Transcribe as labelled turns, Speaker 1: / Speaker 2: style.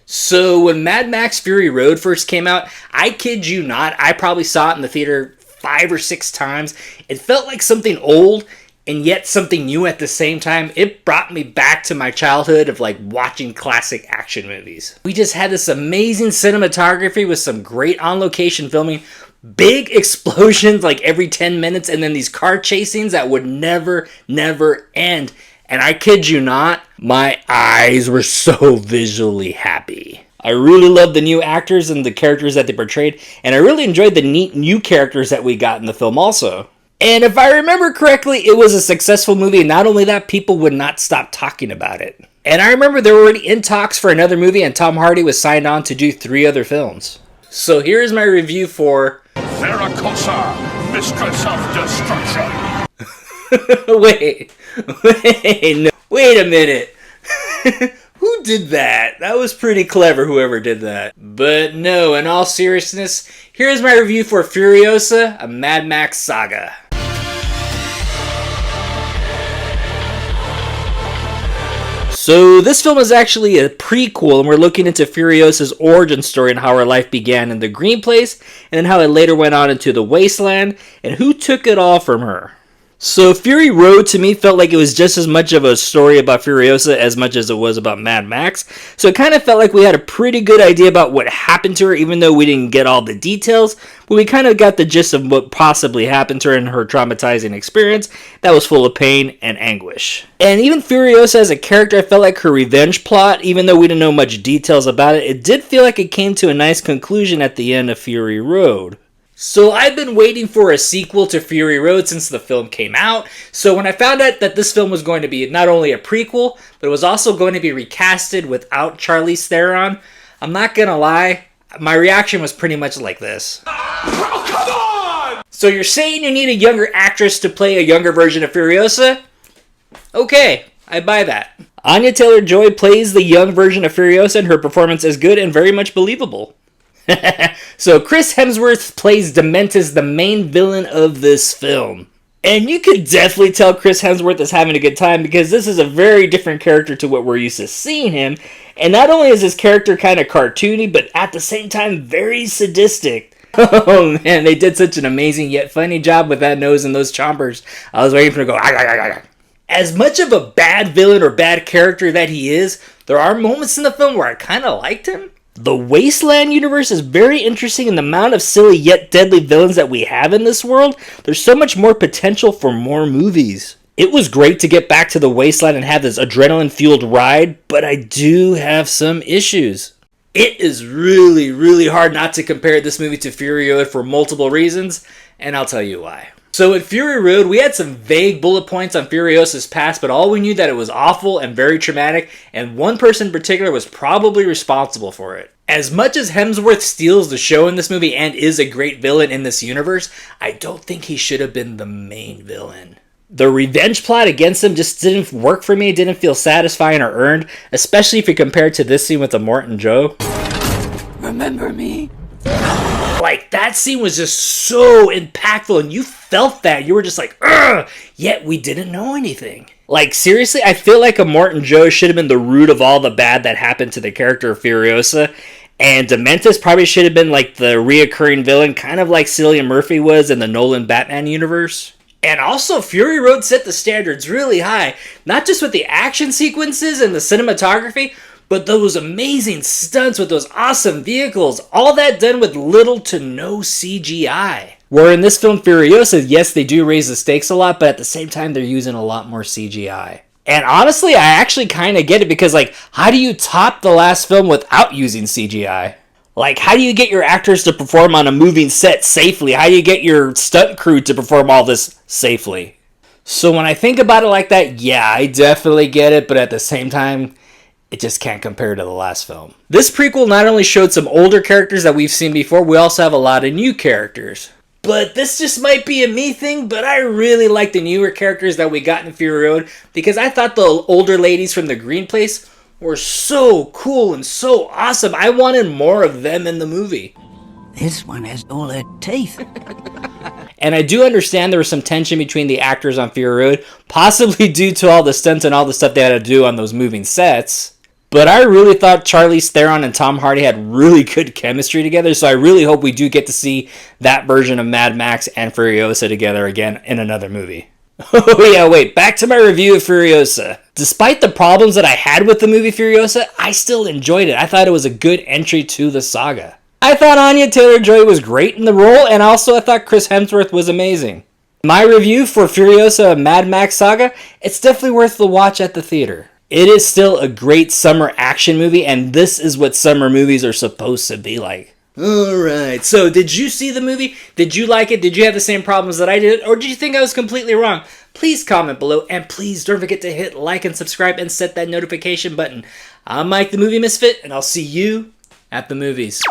Speaker 1: So when Mad Max Fury Road first came out, I kid you not, I probably saw it in the theater 5 or 6 times. It felt like something old and yet something new at the same time. It brought me back to my childhood of like watching classic action movies. We just had this amazing cinematography with some great on-location filming, big explosions like every 10 minutes, and then these car chasings that would never end. And I kid you not, my eyes were so visually happy. I really loved the new actors and the characters that they portrayed, and I really enjoyed the neat new characters that we got in the film also. And if I remember correctly, it was a successful movie, and not only that, people would not stop talking about it. And I remember they were already in talks for another movie, and Tom Hardy was signed on to do 3 other films. So here's my review for
Speaker 2: Furiosa, Mistress of Destruction.
Speaker 1: Wait a minute. Who did that? That was pretty clever, whoever did that. But no, in all seriousness, here's my review for Furiosa, a Mad Max Saga. So this film is actually a prequel, and we're looking into Furiosa's origin story and how her life began in the Green Place, and then how it later went on into the Wasteland, and who took it all from her. So Fury Road to me felt like it was just as much of a story about Furiosa as much as it was about Mad Max. So it kind of felt like we had a pretty good idea about what happened to her, even though we didn't get all the details. But we kind of got the gist of what possibly happened to her in her traumatizing experience that was full of pain and anguish. And even Furiosa as a character, I felt like her revenge plot, even though we didn't know much details about it, it did feel like it came to a nice conclusion at the end of Fury Road. So I've been waiting for a sequel to Fury Road since the film came out. So when I found out that this film was going to be not only a prequel, but it was also going to be recasted without Charlize Theron, I'm not gonna lie, my reaction was pretty much like this. Oh, come on! So you're saying you need a younger actress to play a younger version of Furiosa? Okay, I buy that. Anya Taylor-Joy plays the young version of Furiosa, and her performance is good and very much believable. So Chris Hemsworth plays Dementus, the main villain of this film. And you could definitely tell Chris Hemsworth is having a good time, because this is a very different character to what we're used to seeing him. And not only is his character kind of cartoony, but at the same time very sadistic. Oh man, they did such an amazing yet funny job with that nose and those chompers. I was waiting for him to go, ah, ah, ah, ah. As much of a bad villain or bad character that he is, there are moments in the film where I kind of liked him. The Wasteland universe is very interesting in the amount of silly yet deadly villains that we have in this world. There's so much more potential for more movies. It was great to get back to the Wasteland and have this adrenaline-fueled ride, but I do have some issues. It is really hard not to compare this movie to Fury Road for multiple reasons, and I'll tell you why. So in Fury Road, we had some vague bullet points on Furiosa's past, but all we knew that it was awful and very traumatic, and one person in particular was probably responsible for it. As much as Hemsworth steals the show in this movie and is a great villain in this universe, I don't think he should have been the main villain. The revenge plot against him just didn't work for me. It didn't feel satisfying or earned, especially if you compare it to this scene with Immortan Joe.
Speaker 3: Remember me?
Speaker 1: Like, that scene was just so impactful, and you felt that. You were just like, ugh! Yet we didn't know anything. Like, seriously, I feel like Immortan Joe should have been the root of all the bad that happened to the character of Furiosa, and Dementus probably should have been like the reoccurring villain, kind of like Cillian Murphy was in the Nolan Batman universe. And also, Fury Road set the standards really high, not just with the action sequences and the cinematography, but those amazing stunts with those awesome vehicles, all that done with little to no CGI. Where in this film, Furiosa, yes, they do raise the stakes a lot, but at the same time, they're using a lot more CGI. And honestly, I actually kind of get it, because, like, how do you top the last film without using CGI? Like, how do you get your actors to perform on a moving set safely? How do you get your stunt crew to perform all this safely? So when I think about it like that, yeah, I definitely get it, but at the same time, it just can't compare to the last film. This prequel not only showed some older characters that we've seen before, we also have a lot of new characters. But this just might be a me thing, but I really like the newer characters that we got in Fury Road, because I thought the older ladies from the Green Place were so cool and so awesome. I wanted more of them in the movie.
Speaker 3: This one has all her teeth.
Speaker 1: And I do understand there was some tension between the actors on Fury Road, possibly due to all the stunts and all the stuff they had to do on those moving sets. But I really thought Charlize Theron and Tom Hardy had really good chemistry together, so I really hope we do get to see that version of Mad Max and Furiosa together again in another movie. Oh yeah, wait, back to my review of Furiosa. Despite the problems that I had with the movie Furiosa, I still enjoyed it. I thought it was a good entry to the saga. I thought Anya Taylor-Joy was great in the role, and also I thought Chris Hemsworth was amazing. My review for Furiosa Mad Max Saga, it's definitely worth the watch at the theater. It is still a great summer action movie, and this is what summer movies are supposed to be like. Alright, so did you see the movie? Did you like it? Did you have the same problems that I did? Or did you think I was completely wrong? Please comment below, and please don't forget to hit like and subscribe and set that notification button. I'm Mike the Movie Misfit, and I'll see you at the movies.